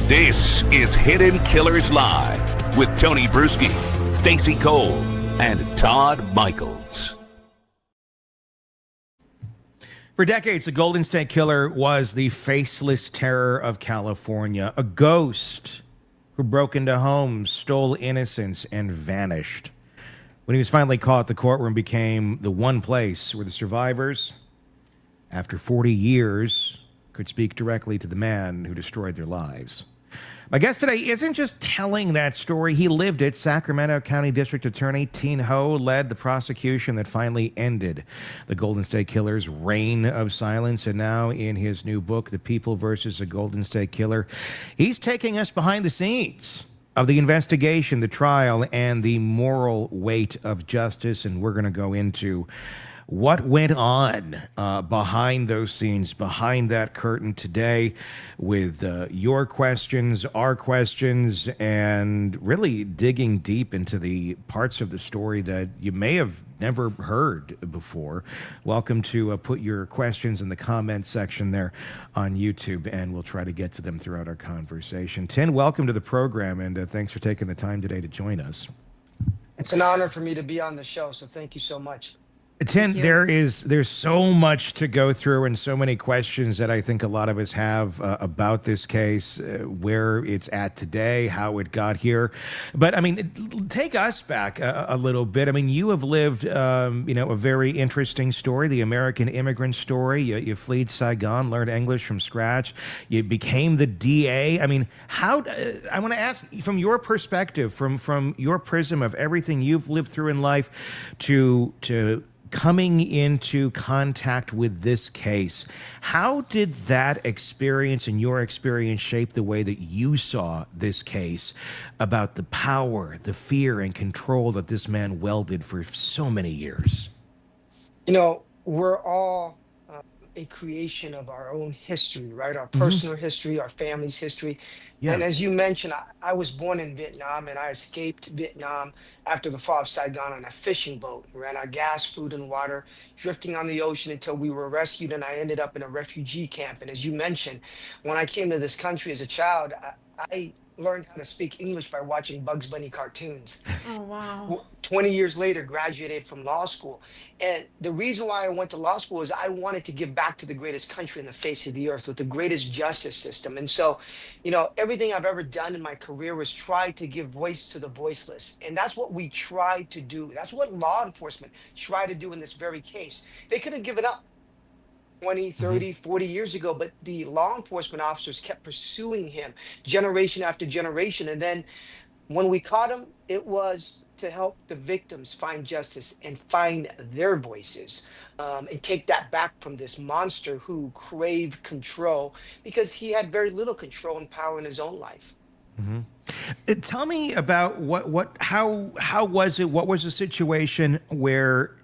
This is Hidden Killers Live with Tony Brueski, Stacey Cole, and Todd Michaels. For decades, the Golden State Killer was the faceless terror of California, a ghost who broke into homes, stole innocence, and vanished. When he was finally caught, the courtroom became the one place where the survivors, after 40 years, could speak directly to the man who destroyed their lives. My guest today isn't just telling that story. He lived it. Sacramento County District Attorney Thien Ho led the prosecution that finally ended the Golden State Killer's reign of silence. And now in his new book, The People versus the Golden State Killer, he's taking us behind the scenes of the investigation, the trial, and the moral weight of justice. And we're going to go into what went on behind those scenes, behind that curtain today, with your questions, our questions, and really digging deep into the parts of the story that you may have never heard before. Welcome to put your questions in the comments section there on YouTube, and we'll try to get to them throughout our conversation. Thien, welcome to the program, and thanks for taking the time today to join us. It's an honor for me to be on the show, so thank you so much. Thien, there's so much to go through and so many questions that I think a lot of us have about this case, where it's at today, how it got here. But I mean, take us back a little bit. I mean, you have lived, a very interesting story, the American immigrant story. You fled Saigon, learned English from scratch. You became the DA. I mean, how? I want to ask from your perspective, from your prism of everything you've lived through in life, to coming into contact with this case. How did that experience and your experience shape the way that you saw this case, about the power, the fear, and control that this man wielded for so many years? You know, we're all a creation of our own history, right? Our personal history, our family's history. Yeah. And as you mentioned, I was born in Vietnam, and I escaped Vietnam after the fall of Saigon on a fishing boat. We ran out of gas, food, and water, drifting on the ocean until we were rescued, and I ended up in a refugee camp. And as you mentioned, when I came to this country as a child, I learned how to speak English by watching Bugs Bunny cartoons. Oh, wow. 20 years later, graduated from law school. And the reason why I went to law school is I wanted to give back to the greatest country on the face of the earth with the greatest justice system. And so, everything I've ever done in my career was try to give voice to the voiceless. And that's what we tried to do. That's what law enforcement tried to do in this very case. They could have given up 20, 30, 40 years ago, but the law enforcement officers kept pursuing him generation after generation. And then when we caught him, it was to help the victims find justice and find their voices, and take that back from this monster who craved control because he had very little control and power in his own life. Tell me about how was it? What was the situation where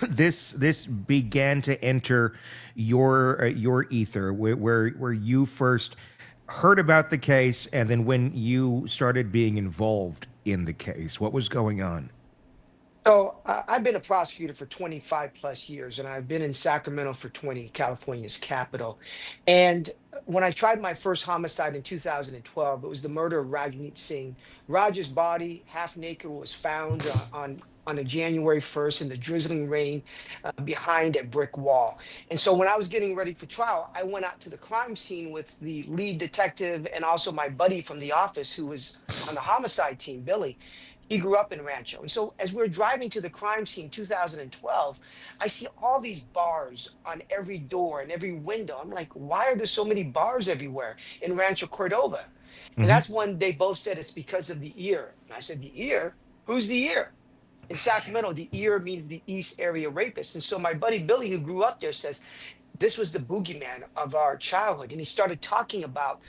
this began to enter your ether, where you first heard about the case, and then when you started being involved in the case? What was going on? So I've been a prosecutor for 25 plus years, and I've been in Sacramento for 20, California's capital. And when I tried my first homicide in 2012, it was the murder of Rajneet Singh. Raj's body, half naked, was found on a January 1st in the drizzling rain behind a brick wall. And so when I was getting ready for trial, I went out to the crime scene with the lead detective and also my buddy from the office who was on the homicide team, Billy. He grew up in Rancho. And so as we were driving to the crime scene in 2012, I see all these bars on every door and every window. I'm like, why are there so many bars everywhere in Rancho Cordova? And that's when they both said it's because of the ear. And I said, the ear? Who's the ear? In Sacramento, the ear means the East Area rapist. And so my buddy Billy, who grew up there, says, this was the boogeyman of our childhood. And he started talking about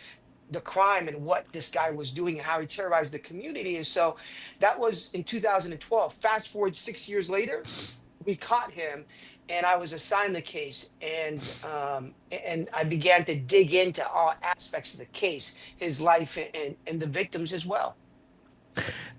the crime and what this guy was doing and how he terrorized the community. And so that was in 2012. Fast forward 6 years later, we caught him, and I was assigned the case, and I began to dig into all aspects of the case, his life, and the victims as well.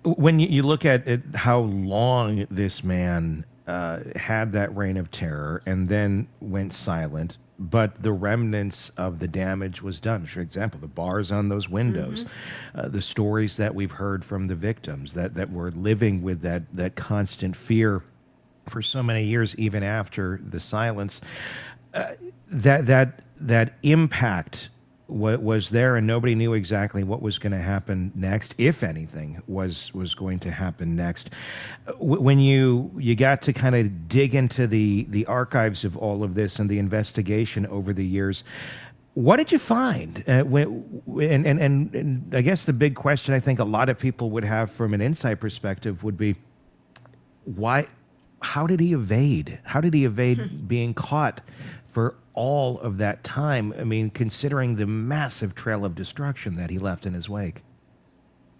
When you look at how long this man had that reign of terror and then went silent, but the remnants of the damage was done. For example, the bars on those windows, the stories that we've heard from the victims that were living with that constant fear for so many years, even after the silence. That impact was there, and nobody knew exactly what was going to happen next, if anything was going to happen next. When you got to kind of dig into the archives of all of this and the investigation over the years, what did you find? And I guess the big question I think a lot of people would have from an inside perspective would be, why? How did he evade? How did he evade being caught for all of that time? I mean, considering the massive trail of destruction that he left in his wake.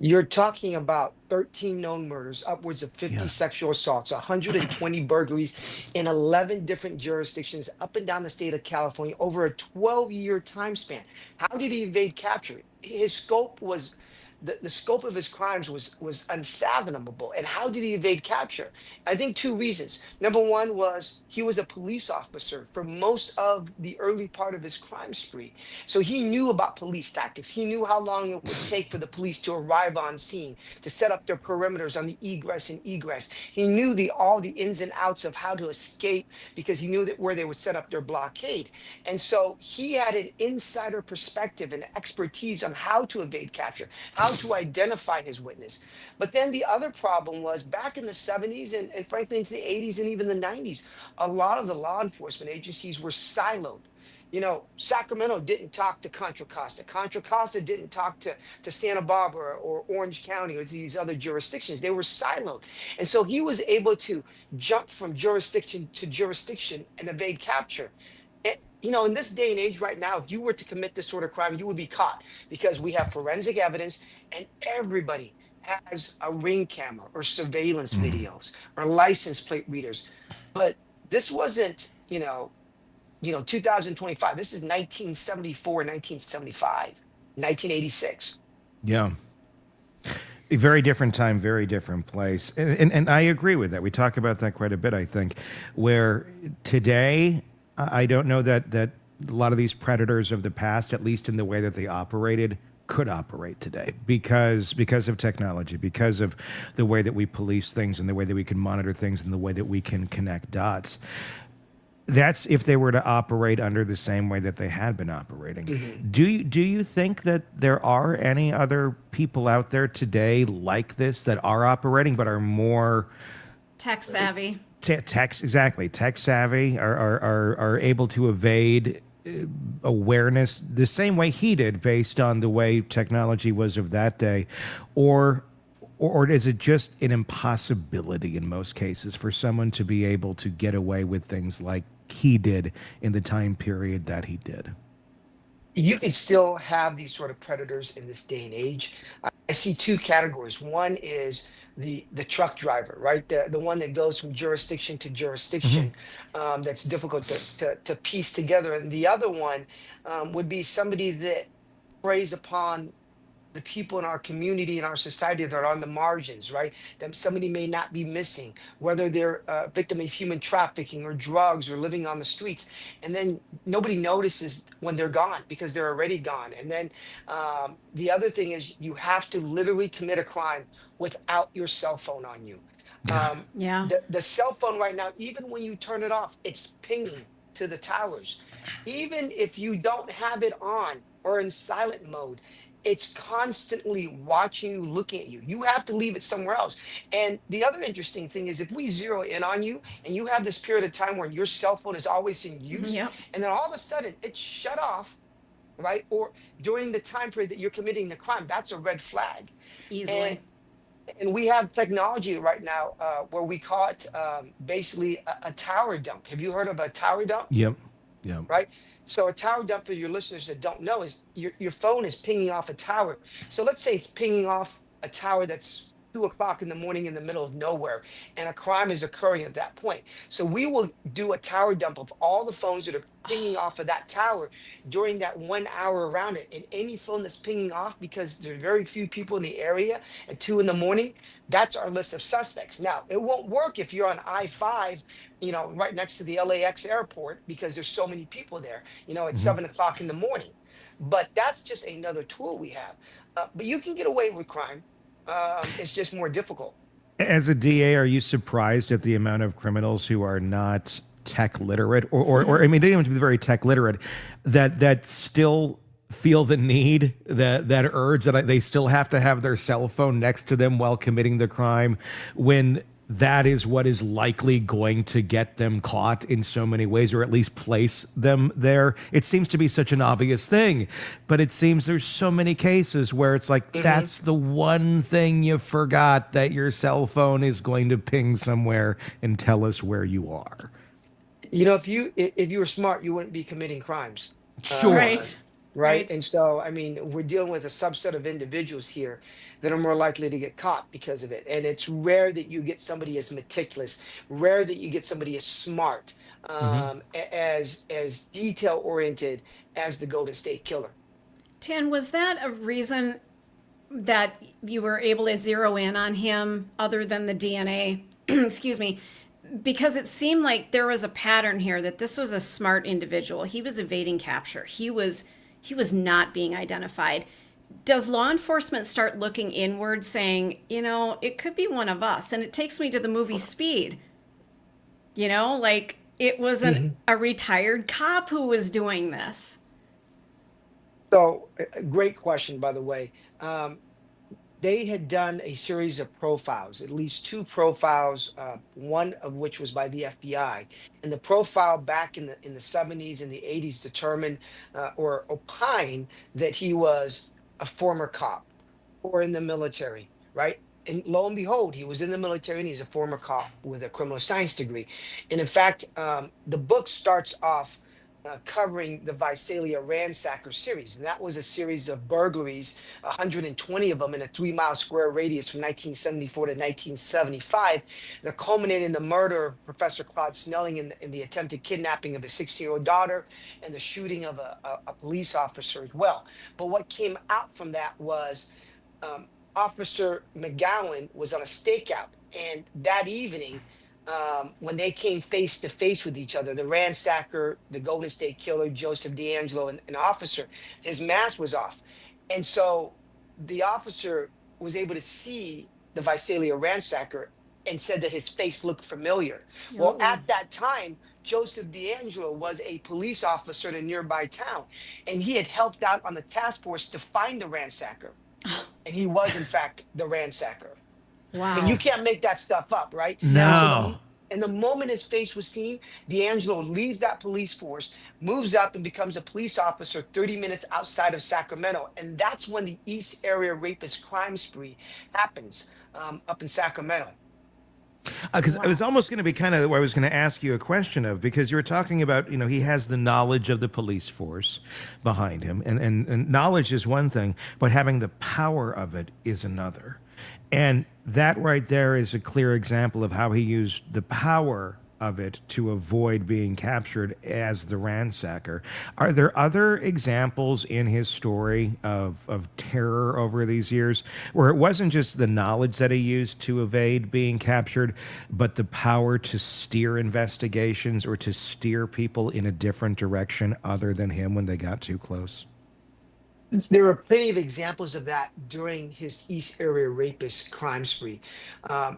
You're talking about 13 known murders, upwards of 50 Yeah. sexual assaults, 120 burglaries in 11 different jurisdictions up and down the state of California over a 12-year time span. How did he evade capture? His scope was the scope of his crimes was unfathomable. And how did he evade capture? I think two reasons. Number one was he was a police officer for most of the early part of his crime spree. So he knew about police tactics. He knew how long it would take for the police to arrive on scene, to set up their perimeters on the egress and egress. He knew all the ins and outs of how to escape because he knew that where they would set up their blockade. And so he had an insider perspective and expertise on how to evade capture, how to identify his witness. But then the other problem was back in the 70s and frankly into the 80s and even the 90s, a lot of the law enforcement agencies were siloed. You know, Sacramento didn't talk to Contra Costa. Contra Costa didn't talk to Santa Barbara or Orange County or these other jurisdictions. They were siloed. And so he was able to jump from jurisdiction to jurisdiction and evade capture. You know, in this day and age right now, if you were to commit this sort of crime, you would be caught because we have forensic evidence and everybody has a ring camera or surveillance videos or license plate readers. But this wasn't, 2025. This is 1974, 1975, 1986. Yeah. A very different time, very different place. And I agree with that. We talk about that quite a bit, I think, where today, I don't know that a lot of these predators of the past, at least in the way that they operated, could operate today because of technology, because of the way that we police things and the way that we can monitor things and the way that we can connect dots. That's if they were to operate under the same way that they had been operating. Mm-hmm. Do you think that there are any other people out there today like this that are operating but are more tech savvy? Tech savvy, are able to evade awareness the same way he did based on the way technology was of that day, or is it just an impossibility in most cases for someone to be able to get away with things like he did in the time period that he did? You can still have these sort of predators in this day and age. I see two categories. One is the truck driver, right? The one that goes from jurisdiction to jurisdiction, that's difficult to piece together. And the other one would be somebody that preys upon the people in our community and our society that are on the margins, right? That somebody may not be missing, whether they're a victim of human trafficking or drugs or living on the streets. And then nobody notices when they're gone because they're already gone. And then the other thing is you have to literally commit a crime without your cell phone on you. Yeah. The cell phone right now, even when you turn it off, it's pinging to the towers. Even if you don't have it on or in silent mode, it's constantly watching you, looking at you. You have to leave it somewhere else. And the other interesting thing is if we zero in on you and you have this period of time where your cell phone is always in use, Yep. and then all of a sudden it's shut off, right? Or during the time period that you're committing the crime, that's a red flag. Easily. And we have technology right now where we call it basically a tower dump. Have you heard of a tower dump? Yep. Right? So a tower dump, for your listeners that don't know, is your phone is pinging off a tower. So let's say it's pinging off a tower that's 2 o'clock in the morning in the middle of nowhere, and a crime is occurring at that point. So we will do a tower dump of all the phones that are pinging off of that tower during that 1 hour around it. And any phone that's pinging off, because there are very few people in the area at 2 in the morning, that's our list of suspects. Now, it won't work if you're on I-5, right next to the LAX airport, because there's so many people there, at 7 o'clock in the morning. But that's just another tool we have. But you can get away with crime. It's just more difficult. As a DA, are you surprised at the amount of criminals who are not tech literate, or I mean, they don't even be very tech literate, that still feel the need, that urge that they still have to have their cell phone next to them while committing the crime, when that is what is likely going to get them caught in so many ways, or at least place them there? It seems to be such an obvious thing, but it seems there's so many cases where it's like, that's the one thing you forgot, that your cell phone is going to ping somewhere and tell us where you are. If you were smart, you wouldn't be committing crimes. Sure. Right. And so, I mean, we're dealing with a subset of individuals here that are more likely to get caught because of it. And it's rare that you get somebody as meticulous, rare that you get somebody as smart, as detail oriented as the Golden State Killer. Thien, was that a reason that you were able to zero in on him other than the DNA? Excuse me. Because it seemed like there was a pattern here, that this was a smart individual. He was evading capture. He was not being identified. Does law enforcement start looking inward, saying, it could be one of us? And it takes me to the movie Speed. Like it was a retired cop who was doing this. So, great question, by the way. They had done a series of profiles, at least 2 profiles, one of which was by the FBI. And the profile back in the 70s and the 80s determined or opined that he was a former cop or in the military, right? And lo and behold, he was in the military and he's a former cop with a criminal science degree. And in fact, the book starts off covering the Visalia Ransacker series. And that was a series of burglaries, 120 of them in a 3-mile square radius from 1974 to 1975, that culminated in the murder of Professor Claude Snelling in the attempted kidnapping of a 16-year-old daughter and the shooting of a police officer as well. But what came out from that was Officer McGowan was on a stakeout. And that evening, when they came face to face with each other, the ransacker, the Golden State Killer, Joseph DeAngelo, and an officer, his mask was off. And so the officer was able to see the Visalia ransacker and said that his face looked familiar. Well, at that time, Joseph DeAngelo was a police officer in a nearby town, and he had helped out on the task force to find the ransacker. And he was, in fact, the ransacker. Wow. And you can't make that stuff up, right? No. And the moment his face was seen, DeAngelo leaves that police force, moves up and becomes a police officer 30 minutes outside of Sacramento. And that's when the East Area Rapist crime spree happens up in Sacramento. Because I was almost going to be kind of where I was going to ask you a question of, because you were talking about, he has the knowledge of the police force behind him. And knowledge is one thing, but having the power of it is another. And that right there is a clear example of how he used the power of it to avoid being captured as the ransacker. Are there other examples in his story of terror over these years where it wasn't just the knowledge that he used to evade being captured, but the power to steer investigations or to steer people in a different direction other than him when they got too close? There are plenty of examples of that during his East Area Rapist crime spree.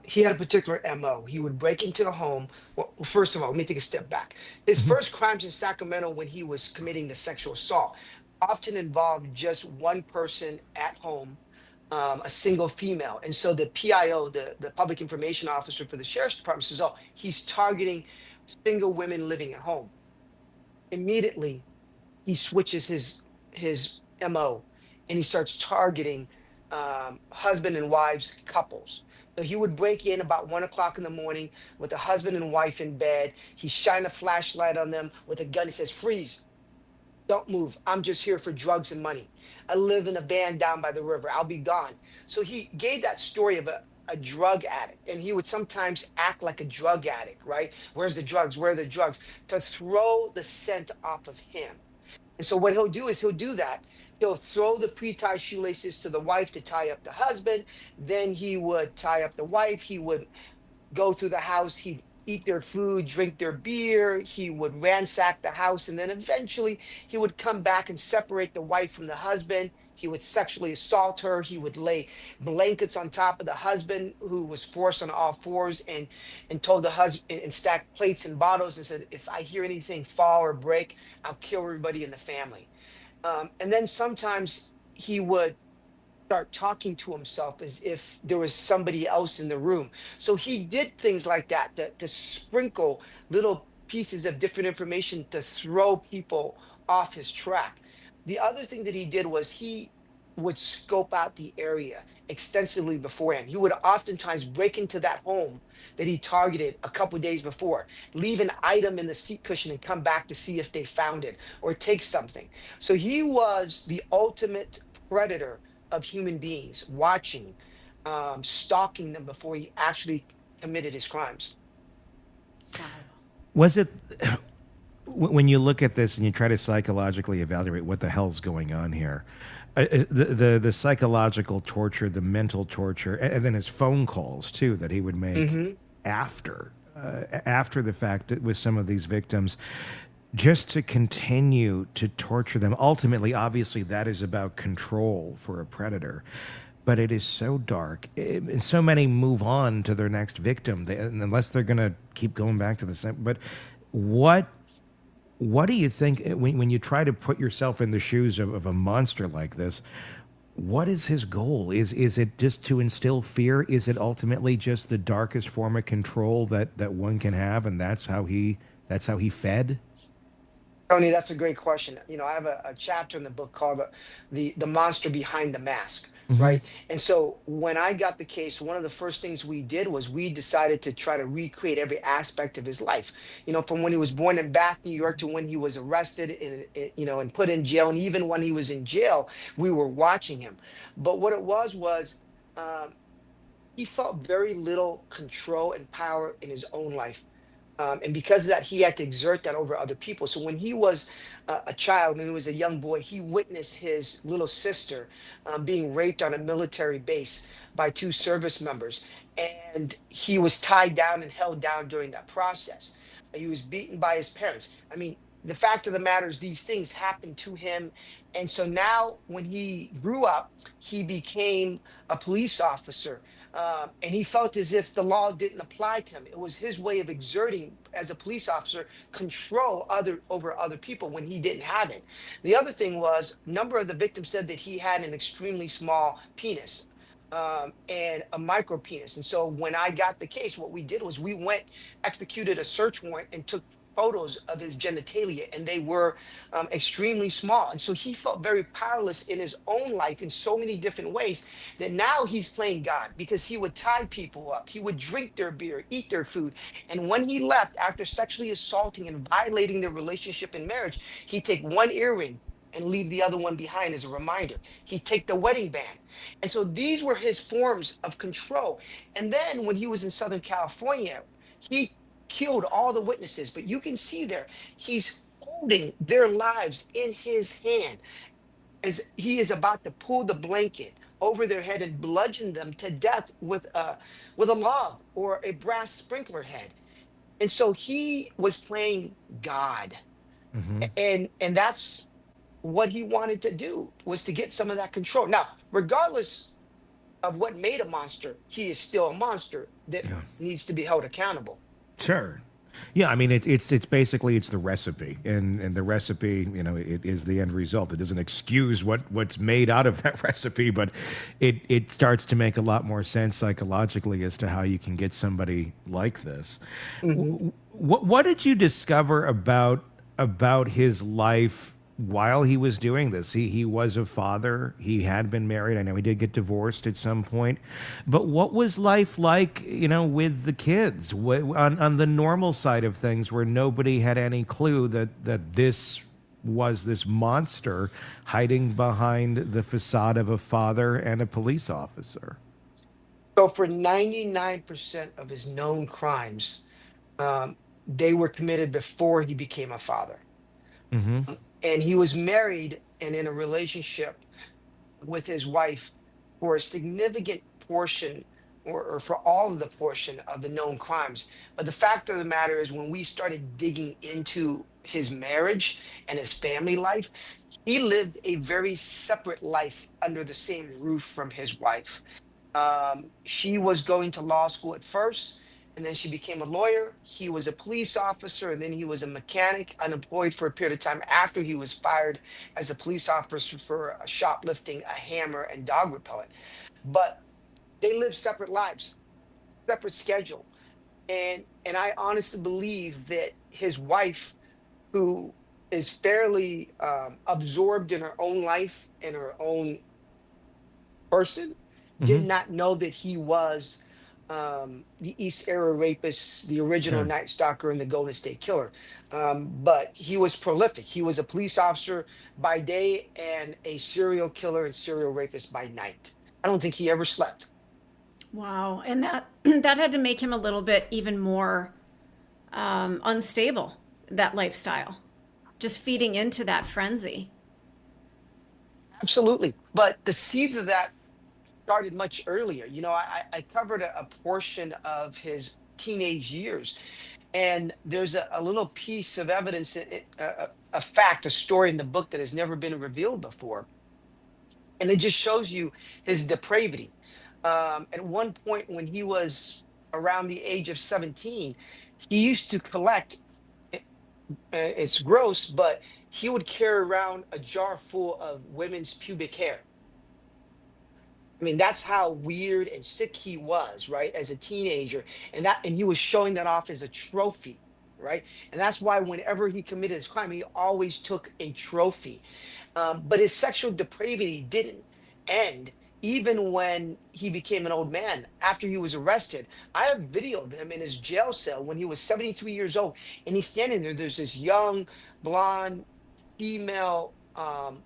He had a particular MO. He would break into the home. Well, first of all, let me take a step back. His first crimes in Sacramento when he was committing the sexual assault often involved just one person at home, a single female. And so the PIO, the public information officer for the sheriff's department, says, oh, he's targeting single women living at home. Immediately, he switches his MO and he starts targeting husband and wives couples. So he would break in about 1 o'clock in the morning with a husband and wife in bed. He shine a flashlight on them with a gun. He says, freeze, don't move. I'm just here for drugs and money. I live in a van down by the river. I'll be gone. So he gave that story of a drug addict, and he would sometimes act like a drug addict, right? Where's the drugs? Where are the drugs? To throw the scent off of him. And so what he'll do is he'll do that. He'll throw the pre-tied shoelaces to the wife to tie up the husband. Then he would tie up the wife. He would go through the house. He'd eat their food, drink their beer. He would ransack the house. And then eventually he would come back and separate the wife from the husband. He would sexually assault her. He would lay blankets on top of the husband, who was forced on all fours, and told the husband, and stacked plates and bottles and said, if I hear anything fall or break, I'll kill everybody in the family. And then sometimes he would start talking to himself as if there was somebody else in the room. So he did things like that to sprinkle little pieces of different information to throw people off his track. The other thing that he did was he would scope out the area extensively beforehand. He would oftentimes break into that home that he targeted a couple days before, leave an item in the seat cushion and come back to see if they found it or take something. So he was the ultimate predator of human beings, watching, stalking them before he actually committed his crimes. Was it, when you look at this and you try to psychologically evaluate what the hell's going on here, the psychological torture, the mental torture, and then his phone calls too that he would make after the fact with some of these victims, just to continue to torture them. Ultimately, obviously, that is about control for a predator. But it is so dark. And so many move on to their next victim, unless they're going to keep going back to the same. But what do you think, when you try to put yourself in the shoes of a monster like this, what is his goal? Is it just to instill fear? Is it ultimately just the darkest form of control that one can have, and that's how he fed? Tony, that's a great question. I have a chapter in the book called the monster behind the mask, right? And so when I got the case, one of the first things we did was we decided to try to recreate every aspect of his life. From when he was born in Bath, New York, to when he was arrested and put in jail, and even when he was in jail, we were watching him. But what it was he felt very little control and power in his own life. And because of that, he had to exert that over other people. So when he was a child, when he was a young boy, he witnessed his little sister being raped on a military base by two service members. And he was tied down and held down during that process. He was beaten by his parents. I mean, the fact of the matter is these things happened to him. And so now when he grew up, he became a police officer. And he felt as if the law didn't apply to him. It was his way of exerting, as a police officer, control over other people when he didn't have it. The other thing was, a number of the victims said that he had an extremely small penis, and a micro penis. And so when I got the case, what we did was we executed a search warrant and took photos of his genitalia, and they were extremely small. And so he felt very powerless in his own life in so many different ways, that now he's playing God, because he would tie people up, he would drink their beer, eat their food, and when he left after sexually assaulting and violating their relationship and marriage, he'd take one earring and leave the other one behind as a reminder. He'd take the wedding band. And so these were his forms of control. And then when he was in Southern California, he killed all the witnesses, but you can see there, he's holding their lives in his hand as he is about to pull the blanket over their head and bludgeon them to death with a log or a brass sprinkler head. And so he was playing God. And that's what he wanted to do, was to get some of that control. Now, regardless of what made a monster, he is still a monster that needs to be held accountable. Sure. Yeah, I mean, it's basically the recipe, and the recipe, it is the end result. It doesn't excuse what's made out of that recipe, but it starts to make a lot more sense psychologically as to how you can get somebody like this. What did you discover about his life while he was doing this? He was a father. He had been married. I know he did get divorced at some point. But what was life like, with the kids? On the normal side of things, where nobody had any clue that this was this monster hiding behind the facade of a father and a police officer? So for 99% of his known crimes, um, they were committed before he became a father. Mm-hmm. And he was married and in a relationship with his wife for a significant portion or for all of the portion of the known crimes. But the fact of the matter is, when we started digging into his marriage and his family life, he lived a very separate life under the same roof from his wife. She was going to law school at first, and then she became a lawyer. He was a police officer, and then he was a mechanic, unemployed for a period of time after he was fired as a police officer for shoplifting a hammer and dog repellent. But they lived separate lives, separate schedule, and I honestly believe that his wife, who is fairly absorbed in her own life and her own person, did Mm-hmm. not know that he was the East Era rapist, the original Sure. Night Stalker, and the Golden State Killer. But he was prolific. He was a police officer by day and a serial killer and serial rapist by night. I don't think he ever slept. Wow. And that that had to make him a little bit even more unstable, that lifestyle. Just feeding into that frenzy. Absolutely. But the seeds of that started much earlier. I covered a portion of his teenage years, and there's a little piece of evidence, a fact, a story in the book that has never been revealed before, and it just shows you his depravity. At one point, when he was around the age of 17, he used to collect. It's gross, but he would carry around a jar full of women's pubic hair. I mean, that's how weird and sick he was, right, as a teenager, and he was showing that off as a trophy, right? And that's why whenever he committed his crime, he always took a trophy. But his sexual depravity didn't end even when he became an old man. After he was arrested, I have video of him in his jail cell when he was 73 years old, and he's standing there. There's this young blonde female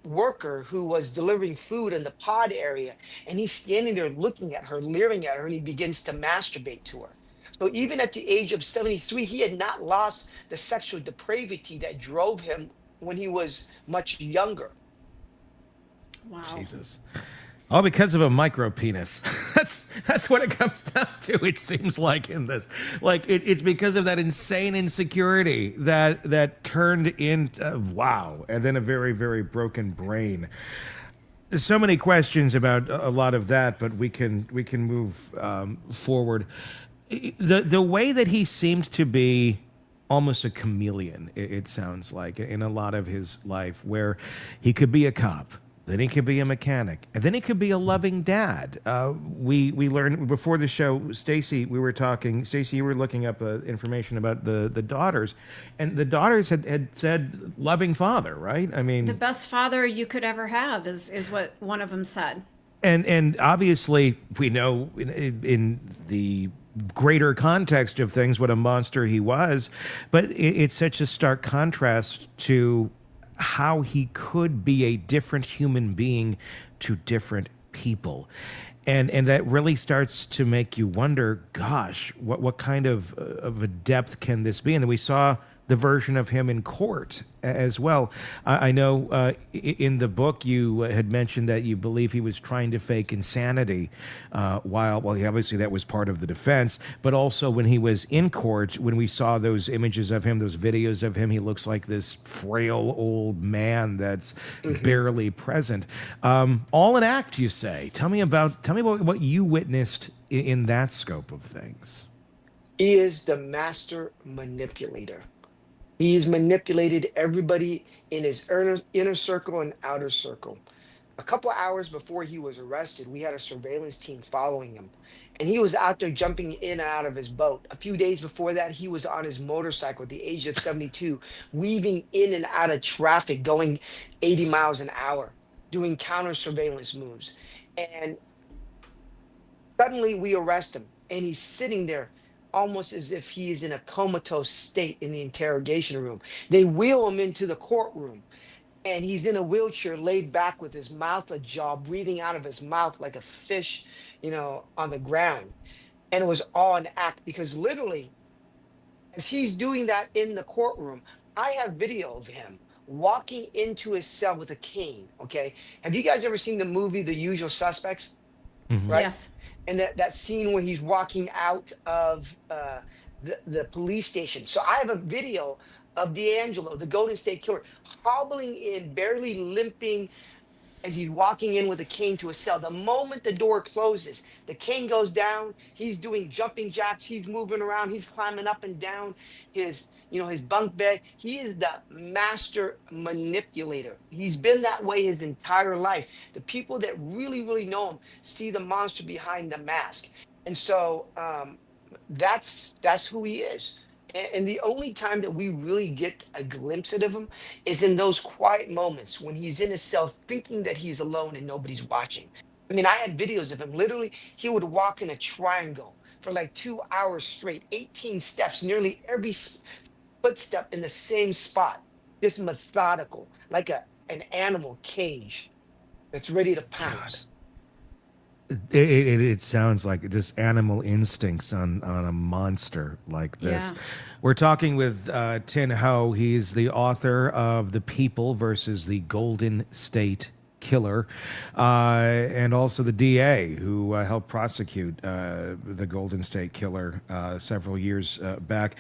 worker who was delivering food in the pod area, and he's standing there looking at her, leering at her, and he begins to masturbate to her. So even at the age of 73, he had not lost the sexual depravity that drove him when he was much younger. Wow. Jesus. All because of a micro penis. That's what it comes down to. It seems like in this, like it's because of that insane insecurity that turned into wow, and then a very very broken brain. There's so many questions about a lot of that, but we can move forward. The way that he seemed to be almost a chameleon, it sounds like, in a lot of his life, where he could be a cop, then he could be a mechanic, and then he could be a loving dad. We learned before the show, Stacy, we were talking. Stacy, you were looking up information about the daughters, and the daughters had said loving father, right? I mean, The best father you could ever have is what one of them said. and obviously we know in the greater context of things what a monster he was, but it's such a stark contrast to how he could be a different human being to different people. And that really starts to make you wonder, gosh, what kind of a depth can this be? And then we saw the version of him in court as well. I know in the book you had mentioned that you believe he was trying to fake insanity while obviously that was part of the defense, but also when he was in court, when we saw those images of him, those videos of him, he looks like this frail old man that's barely present. All an act, you say. Tell me about what you witnessed in that scope of things. He is the master manipulator. He's manipulated everybody in his inner circle and outer circle. A couple hours before he was arrested, we had a surveillance team following him, and he was out there jumping in and out of his boat. A few days before that, he was on his motorcycle at the age of 72, weaving in and out of traffic, going 80 miles an hour, doing counter surveillance moves. And suddenly we arrest him, and he's sitting there almost as if he is in a comatose state in the interrogation room. They wheel him into the courtroom, and he's in a wheelchair, laid back with his mouth ajar, breathing out of his mouth like a fish, on the ground. And it was all an act, because literally, as he's doing that in the courtroom, I have video of him walking into his cell with a cane. Okay. Have you guys ever seen the movie The Usual Suspects? Right. Yes. And that scene where he's walking out of the police station. So I have a video of DeAngelo, the Golden State Killer, hobbling in, barely limping, as he's walking in with a cane to a cell. The moment the door closes, the cane goes down. He's doing jumping jacks. He's moving around. He's climbing up and down his bunk bed. He is the master manipulator. He's been that way his entire life. The people that really, really know him see the monster behind the mask. And so that's who he is. And the only time that we really get a glimpse of him is in those quiet moments when he's in his cell thinking that he's alone and nobody's watching. I mean, I had videos of him. Literally, he would walk in a triangle for like 2 hours straight, 18 steps, nearly every footstep in the same spot, just methodical, like an animal cage that's ready to pounce. It sounds like just animal instincts on a monster like this. Yeah. We're talking with Thien Ho. He's the author of The People versus the Golden State Killer, and also the DA who helped prosecute the Golden State Killer several years back.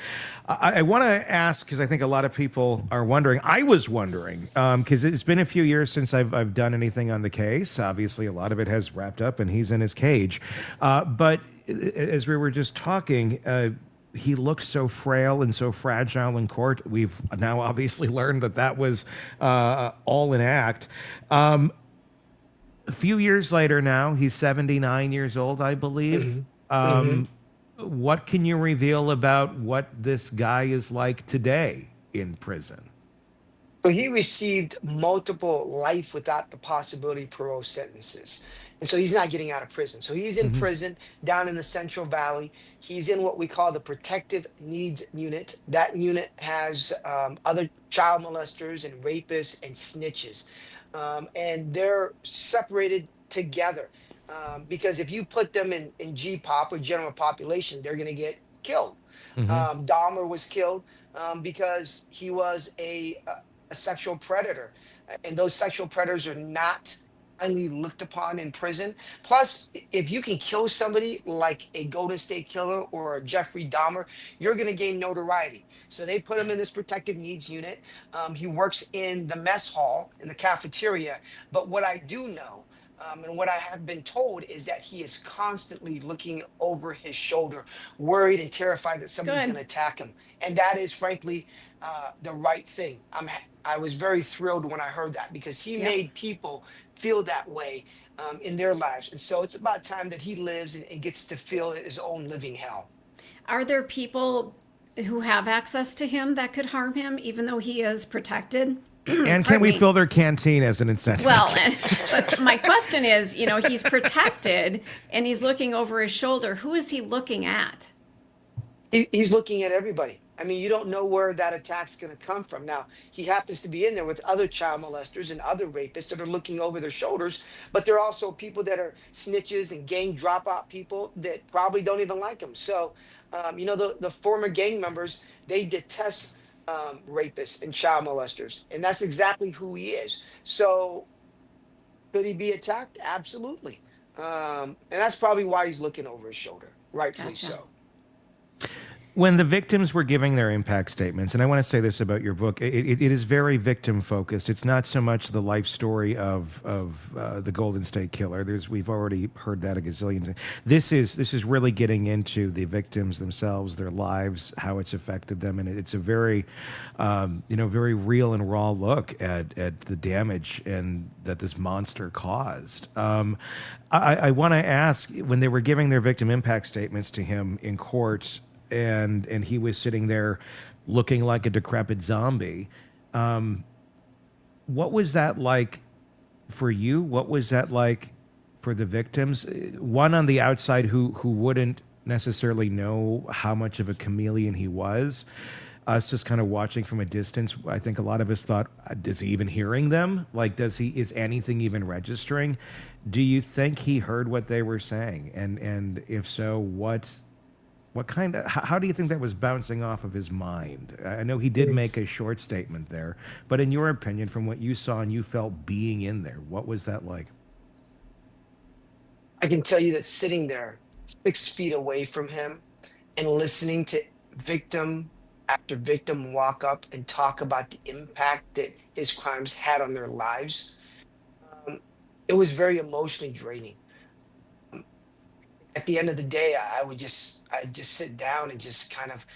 I want to ask, because I think a lot of people are wondering. I was wondering, because it's been a few years since I've done anything on the case. Obviously, a lot of it has wrapped up, and he's in his cage. But as we were just talking, he looked so frail and so fragile in court. We've now obviously learned that was all an act. A few years later now, he's 79 years old, I believe. What can you reveal about what this guy is like today in prison? So he received multiple life without the possibility of parole sentences. And so he's not getting out of prison. So he's in prison down in the Central Valley. He's in what we call the Protective Needs Unit. That unit has other child molesters and rapists and snitches. And they're separated together because if you put them in GPOP or general population, they're going to get killed. Dahmer was killed because he was a sexual predator. And those sexual predators are not highly looked upon in prison. Plus, if you can kill somebody like a Golden State Killer or a Jeffrey Dahmer, you're going to gain notoriety. So they put him in this protective needs unit. He works in the mess hall, in the cafeteria. But what I do know, and what I have been told, is that he is constantly looking over his shoulder, worried and terrified that somebody's going to attack him. And that is, frankly, the right thing. I was very thrilled when I heard that, because he made people feel that way in their lives. And so it's about time that he lives and gets to feel his own living hell. Are there people who have access to him that could harm him, even though he is protected? And can we fill their canteen as an incentive? Well, but my question is, he's protected and he's looking over his shoulder. Who is he looking at? He's looking at everybody. I mean, you don't know where that attack's going to come from. Now, he happens to be in there with other child molesters and other rapists that are looking over their shoulders, but there are also people that are snitches and gang dropout people that probably don't even like him. So, the former gang members, they detest rapists and child molesters, and that's exactly who he is. So, could he be attacked? Absolutely. And that's probably why he's looking over his shoulder, rightfully so. When the victims were giving their impact statements, and I want to say this about your book, it is very victim focused. It's not so much the life story of the Golden State Killer. We've already heard that a gazillion times. This is really getting into the victims themselves, their lives, how it's affected them, and it's a very, very real and raw look at the damage and that this monster caused. I want to ask, when they were giving their victim impact statements to him in court, and he was sitting there looking like a decrepit zombie. What was that like for you? What was that like for the victims? One on the outside who wouldn't necessarily know how much of a chameleon he was. us just kind of watching from a distance, I think a lot of us thought, is he even hearing them? Like, is anything even registering? Do you think he heard what they were saying? And if so, what kind of, how do you think that was bouncing off of his mind? I know he did make a short statement there, but in your opinion, from what you saw and you felt being in there, what was that like? I can tell you that sitting there 6 feet away from him and listening to victim after victim walk up and talk about the impact that his crimes had on their lives, um, it was very emotionally draining. At the end of the day, I'd just sit down and just kind of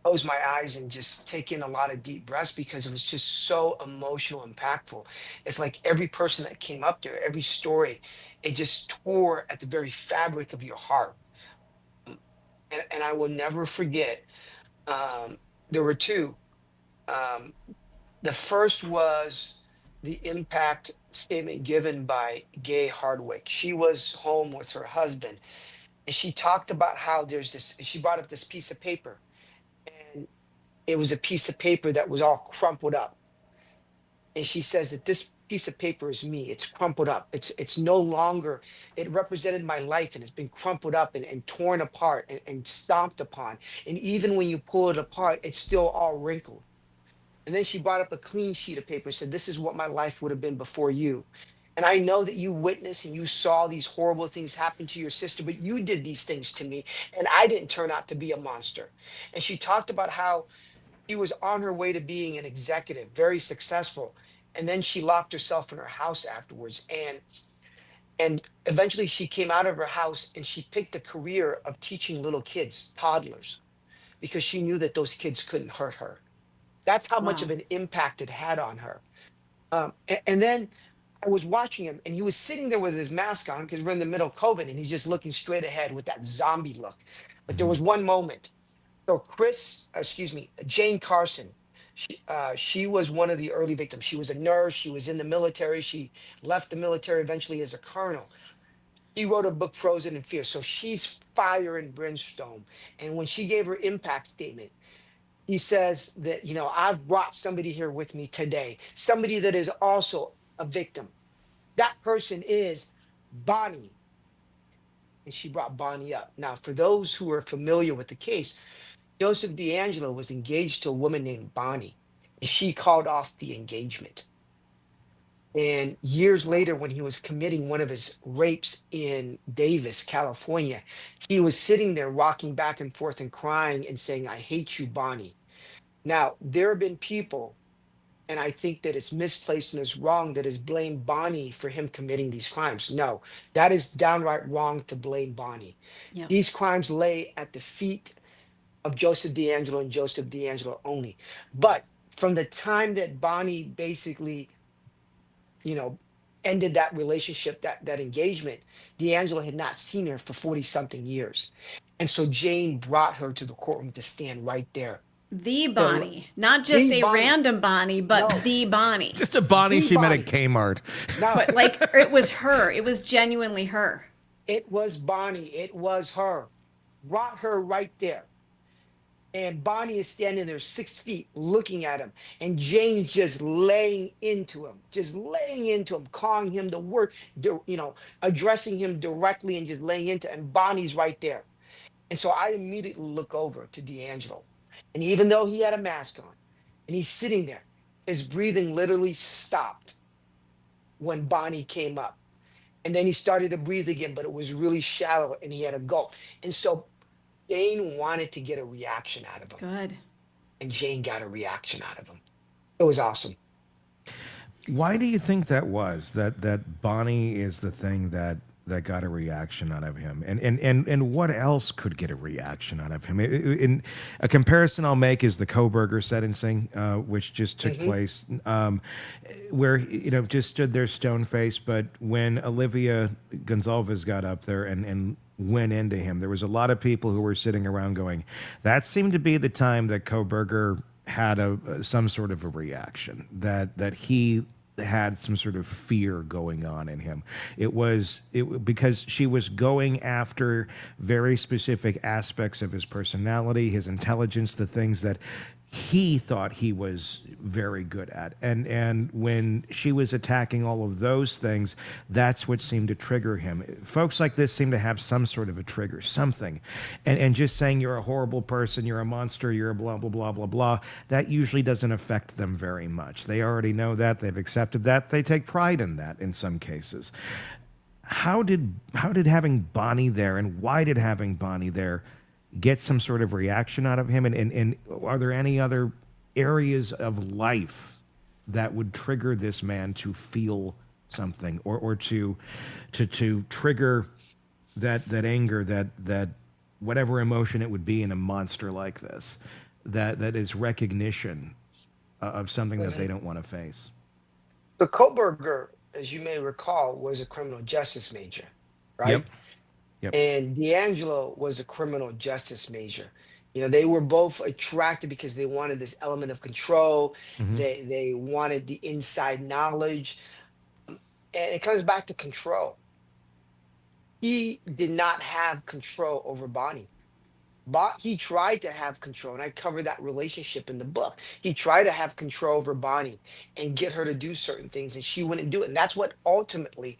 close my eyes and just take in a lot of deep breaths because it was just so emotional, impactful. It's like every person that came up there, every story, it just tore at the very fabric of your heart. And I will never forget. There were two. Um, the first was the impact statement given by Gay Hardwick. She was home with her husband, and she talked about how there's this. She brought up this piece of paper, and it was a piece of paper that was all crumpled up. And she says that this piece of paper is me. It's crumpled up. It's no longer. It represented my life, and it's been crumpled up and torn apart and stomped upon. And even when you pull it apart, it's still all wrinkled. And then she brought up a clean sheet of paper and said, "This is what my life would have been before you. And I know that you witnessed and you saw these horrible things happen to your sister, but you did these things to me, and I didn't turn out to be a monster." And she talked about how she was on her way to being an executive, very successful. And then she locked herself in her house afterwards. And eventually she came out of her house and she picked a career of teaching little kids, toddlers, because she knew that those kids couldn't hurt her. That's how much of Wow. an impact it had on her. And then I was watching him, and he was sitting there with his mask on because we're in the middle of COVID, and he's just looking straight ahead with that zombie look. But there was one moment. So Jane Carson, she was one of the early victims. She was a nurse. She was in the military. She left the military eventually as a colonel. She wrote a book, Frozen in Fear. So she's fire and brimstone. And when she gave her impact statement, he says that, "I've brought somebody here with me today, somebody that is also a victim. That person is Bonnie." And she brought Bonnie up. Now, for those who are familiar with the case, Joseph DeAngelo was engaged to a woman named Bonnie, and she called off the engagement. And years later, when he was committing one of his rapes in Davis, California, he was sitting there rocking back and forth and crying and saying, "I hate you, Bonnie." Now, there have been people, and I think that it's misplaced and it's wrong, that has blamed Bonnie for him committing these crimes. No, that is downright wrong to blame Bonnie. Yeah. These crimes lay at the feet of Joseph DeAngelo and Joseph DeAngelo only. But from the time that Bonnie basically, you know, ended that relationship, that engagement, DeAngelo had not seen her for 40 something years. And so Jane brought her to the courtroom to stand right there. The Bonnie, not just The a Bonnie. random Bonnie, but No. the Bonnie. Just a Bonnie The she met Bonnie. at Kmart. Now, But like it was her. It was genuinely her. it was Bonnie. It was her. Brought her right there. And Bonnie is standing there 6 feet looking at him. And Jane's just laying into him, calling him the word, addressing him directly and just laying into him. And Bonnie's right there. And so I immediately look over to DeAngelo. And even though he had a mask on and he's sitting there, his breathing literally stopped when Bonnie came up. And then he started to breathe again, but it was really shallow and he had a gulp. And so Jane wanted to get a reaction out of him. Good. And Jane got a reaction out of him. It was awesome. Why do you think that was? That Bonnie is the thing that got a reaction out of him, and what else could get a reaction out of him? In a comparison I'll make is the Kohberger sentencing, which just took place, where just stood there stone faced. But when Olivia Gonzalez got up there and went into him, there was a lot of people who were sitting around going, that seemed to be the time that Kohberger had some sort of a reaction, that he had some sort of fear going on in him. It because she was going after very specific aspects of his personality, his intelligence, the things that he thought he was very good at. And when she was attacking all of those things, that's what seemed to trigger him. Folks like this seem to have some sort of a trigger, something. And just saying you're a horrible person, you're a monster, you're a blah, blah, blah, blah, blah, that usually doesn't affect them very much. They already know that, they've accepted that, they take pride in that in some cases. How did having Bonnie there, and why did having Bonnie there get some sort of reaction out of him? And are there any other areas of life that would trigger this man to feel something, or to trigger that anger, that whatever emotion it would be in a monster like this, that is recognition of something that they don't want to face? The Koberger, as you may recall, was a criminal justice major, right? Yep. Yep. And DeAngelo was a criminal justice major. They were both attracted because they wanted this element of control. Hmm. They wanted the inside knowledge. And it comes back to control. He did not have control over Bonnie. But he tried to have control, and I cover that relationship in the book. He tried to have control over Bonnie and get her to do certain things, and she wouldn't do it. And that's what ultimately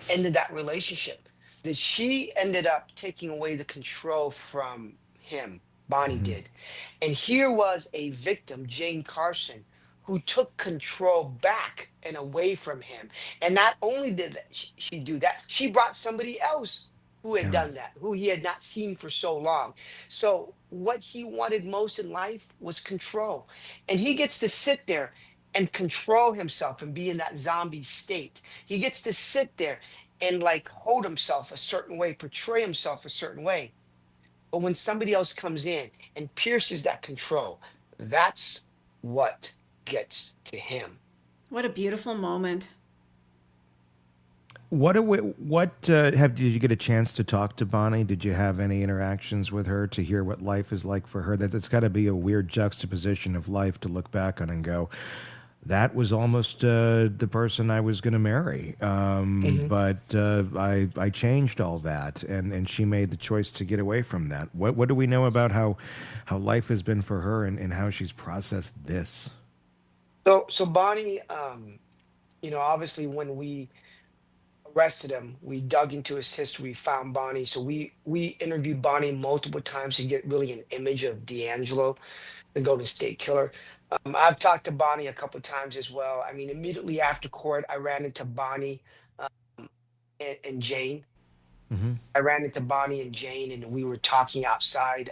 ended that relationship. That she ended up taking away the control from him. Bonnie Hmm. did. And here was a victim, Jane Carson, who took control back and away from him. And not only did she do that, she brought somebody else who had Yeah. done that, who he had not seen for so long. So what he wanted most in life was control. And he gets to sit there and control himself and be in that zombie state. He gets to sit there and like hold himself a certain way, portray himself a certain way. But when somebody else comes in and pierces that control, that's what gets to him. What a beautiful moment. Did you get a chance to talk to Bonnie? Did you have any interactions with her to hear what life is like for her? That's got to be a weird juxtaposition of life to look back on and go, that was almost the person I was going to marry. Mhm. But I changed all that, and she made the choice to get away from that. What do we know about how life has been for her, and how she's processed this? So Bonnie, obviously when we arrested him, we dug into his history, found Bonnie. So we interviewed Bonnie multiple times to get really an image of DeAngelo, the Golden State Killer. I've talked to Bonnie a couple times as well. I mean, immediately after court, I ran into Bonnie and Jane. Hmm. I ran into Bonnie and Jane, and we were talking outside.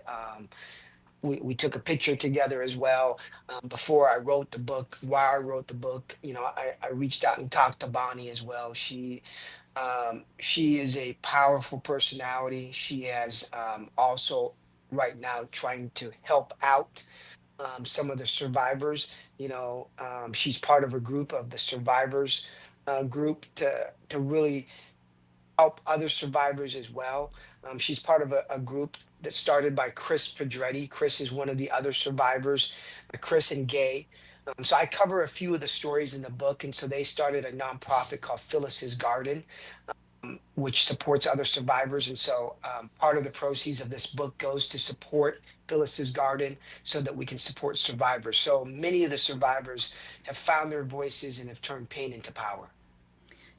We took a picture together as well. Before I wrote the book, while I wrote the book, I reached out and talked to Bonnie as well. She is a powerful personality. She has also right now trying to help out some of the survivors. She's part of a group of the survivors group to really help other survivors as well. She's part of a group that started by Chris Pedretti. Chris is one of the other survivors, Chris and Gay. So I cover a few of the stories in the book, and so they started a nonprofit called Phyllis's Garden, which supports other survivors. And so part of the proceeds of this book goes to support Phyllis's Garden so that we can support survivors. So many of the survivors have found their voices and have turned pain into power.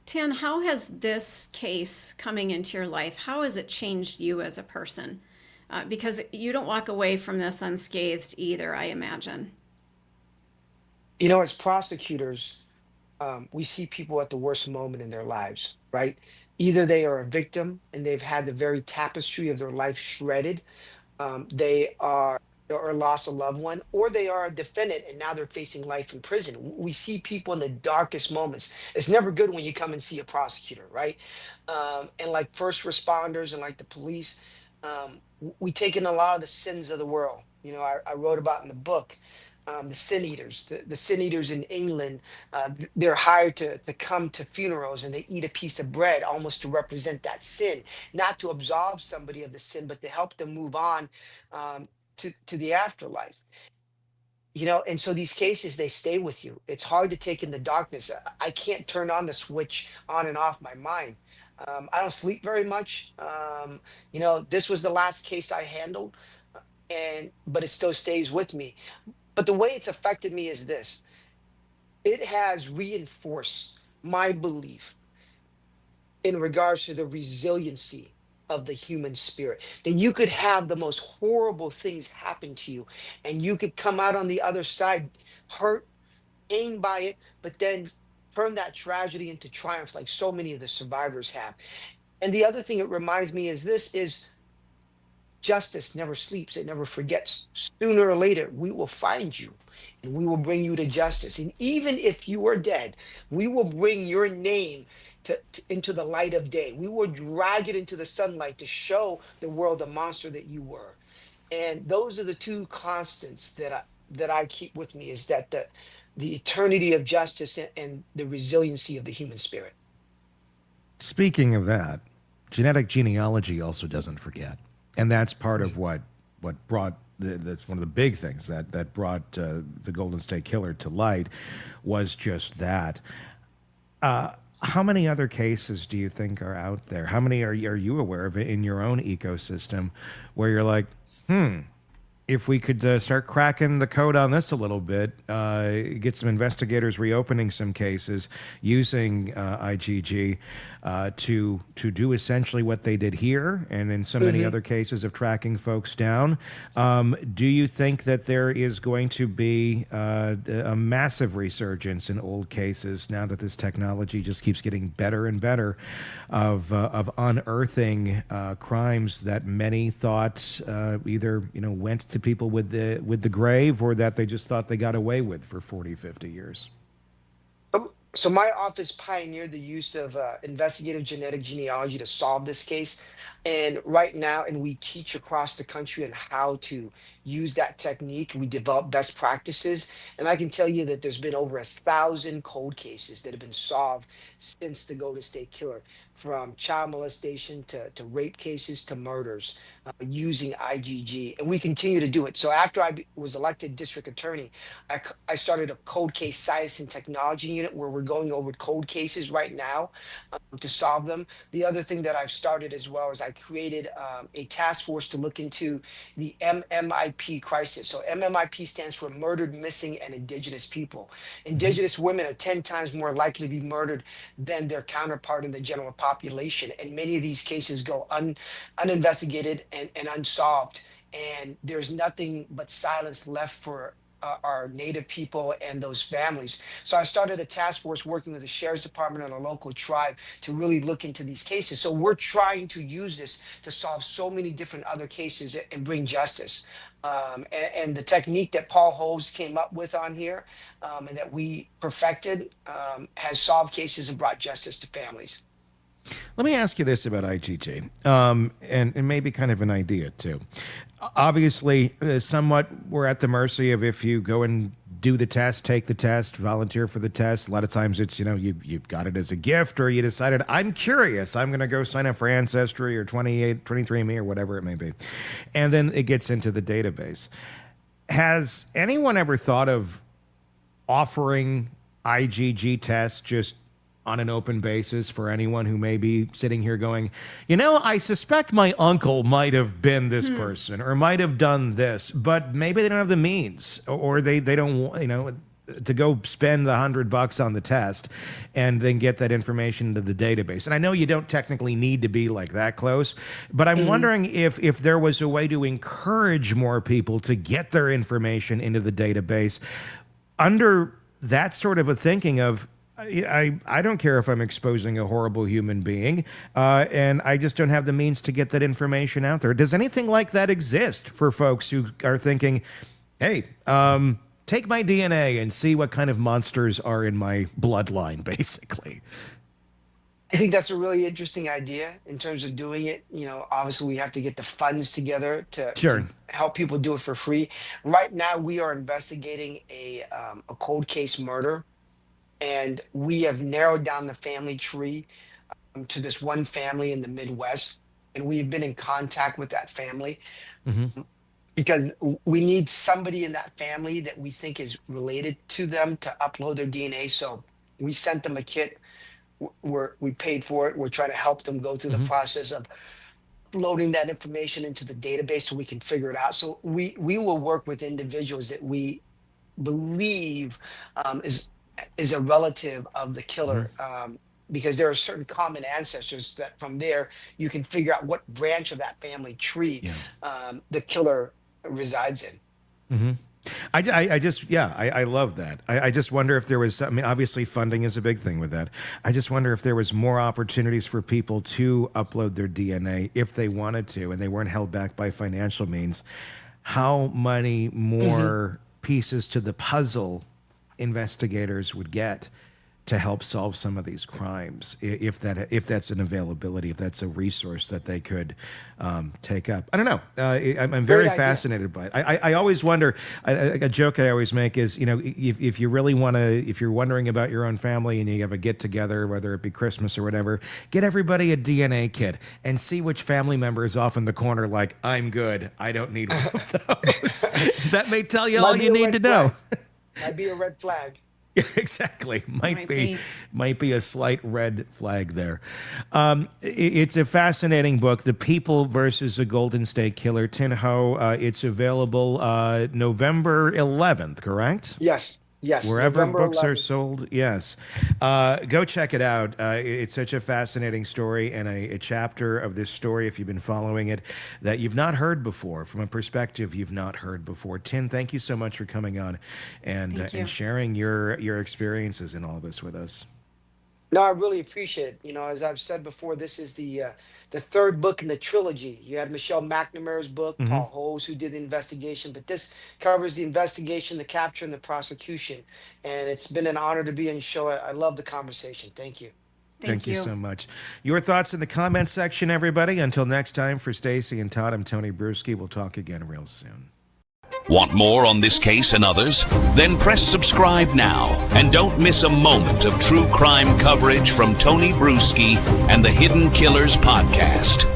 Tan, how has this case coming into your life, how has it changed you as a person? Because you don't walk away from this unscathed either, I imagine. As prosecutors, we see people at the worst moment in their lives, right? Either they are a victim and they've had the very tapestry of their life shredded, they are or lost a loved one, or they are a defendant and now they're facing life in prison. We see people in the darkest moments. It's never good when you come and see a prosecutor, right? And like first responders and like the police, we take in a lot of the sins of the world. I wrote about in the book. The sin eaters, the sin eaters in England, they're hired to come to funerals and they eat a piece of bread almost to represent that sin, not to absolve somebody of the sin, but to help them move on to the afterlife. And so these cases, they stay with you. It's hard to take in the darkness. I can't turn on the switch on and off my mind. I don't sleep very much. This was the last case I handled. but it still stays with me. But the way it's affected me is this: it has reinforced my belief in regards to the resiliency of the human spirit. That you could have the most horrible things happen to you, and you could come out on the other side hurt, pained by it, but then turn that tragedy into triumph, like so many of the survivors have. And the other thing it reminds me is this: is justice never sleeps, it never forgets. Sooner or later, we will find you and we will bring you to justice. And even if you are dead, we will bring your name into the light of day. We will drag it into the sunlight to show the world the monster that you were. And those are the two constants that I keep with me, is that the eternity of justice and the resiliency of the human spirit. Speaking of that, genetic genealogy also doesn't forget, and that's part of what brought that's one of the big things that brought the Golden State Killer to light, was just that. How many other cases do you think are out there? How many are you aware of in your own ecosystem where you're like, if we could start cracking the code on this a little bit, get some investigators reopening some cases using IgG to do essentially what they did here, and in so many other cases of tracking folks down. Do you think that there is going to be a massive resurgence in old cases now that this technology just keeps getting better and better of unearthing crimes that many thought either went to people with the grave, or that they just thought they got away with for 40, 50 years? So my office pioneered the use of investigative genetic genealogy to solve this case. And right now, and we teach across the country on how to use that technique. We develop best practices. And I can tell you that there's been over 1,000 cold cases that have been solved since the Golden State Killer, from child molestation to rape cases to murders, using IgG. And we continue to do it. So after was elected district attorney, I started a cold case science and technology unit where we're going over cold cases right now to solve them. The other thing that I've started as well is I created a task force to look into the MMIP crisis. So MMIP stands for Murdered, Missing, and Indigenous People. Indigenous women are 10 times more likely to be murdered than their counterpart in the general population. And many of these cases go uninvestigated and unsolved. And there's nothing but silence left for our native people and those families. So I started a task force working with the sheriff's department and a local tribe to really look into these cases. So we're trying to use this to solve so many different other cases and bring justice. And the technique that Paul Hoves came up with on here, and that we perfected, has solved cases and brought justice to families. Let me ask you this about IgG, and maybe kind of an idea too. Obviously, somewhat we're at the mercy of if you go and do the test, take the test, volunteer for the test. A lot of times it's, you got it as a gift, or you decided, I'm curious, I'm going to go sign up for Ancestry or 23andMe or whatever it may be. And then it gets into the database. Has anyone ever thought of offering IgG tests just on an open basis for anyone who may be sitting here going, I suspect my uncle might have been this person or might have done this, but maybe they don't have the means, or they don't want, to go spend the $100 on the test and then get that information into the database. And I know you don't technically need to be like that close, but I'm wondering if there was a way to encourage more people to get their information into the database under that sort of a thinking of, I don't care if I'm exposing a horrible human being, and I just don't have the means to get that information out there. Does anything like that exist for folks who are thinking, hey, take my DNA and see what kind of monsters are in my bloodline, basically? I think that's a really interesting idea in terms of doing it. Obviously we have to get the funds together to help people do it for free. Right now we are investigating a cold case murder. And we have narrowed down the family tree to this one family in the Midwest. And we've been in contact with that family because we need somebody in that family that we think is related to them to upload their DNA. So we sent them a kit. We paid for it. We're trying to help them go through the process of uploading that information into the database so we can figure it out. So we will work with individuals that we believe is a relative of the killer, because there are certain common ancestors that from there you can figure out what branch of that family tree the killer resides in. Mm-hmm. I love that. I just wonder if there was, I mean, obviously funding is a big thing with that. I just wonder if there was more opportunities for people to upload their DNA if they wanted to and they weren't held back by financial means. How many more pieces to the puzzle investigators would get to help solve some of these crimes, if that's an availability, if that's a resource that they could take up. I don't know. I'm very fascinated by it. I always wonder. A joke I always make is, you know, if you really want to, if you're wondering about your own family and you have a get together, whether it be Christmas or whatever, get everybody a DNA kit and see which family member is off in the corner like, I'm good, I don't need one of those. That may tell you all you need to know. Might be a red flag. Yeah, exactly. Might be a slight red flag there. It's a fascinating book, The People versus the Golden State Killer, Thien Ho. It's available November 11th, correct? Yes. Wherever November books 11th. are sold, yes. Go check it out. It's such a fascinating story and a chapter of this story, if you've been following it, that you've not heard before, from a perspective you've not heard before. Thien, thank you so much for coming on and sharing your experiences in all this with us. No, I really appreciate it. You know, as I've said before, this is the third book in the trilogy. You had Michelle McNamara's book, Paul Holes, who did the investigation, but this covers the investigation, the capture, and the prosecution. And it's been an honor to be on your show. I love the conversation. Thank you. Thank you so much. Your thoughts in the comments section, everybody. Until next time, for Stacy and Todd, I'm Tony Brueski. We'll talk again real soon. Want more on this case and others? Then press subscribe now and don't miss a moment of true crime coverage from Tony Brueski and the Hidden Killers podcast.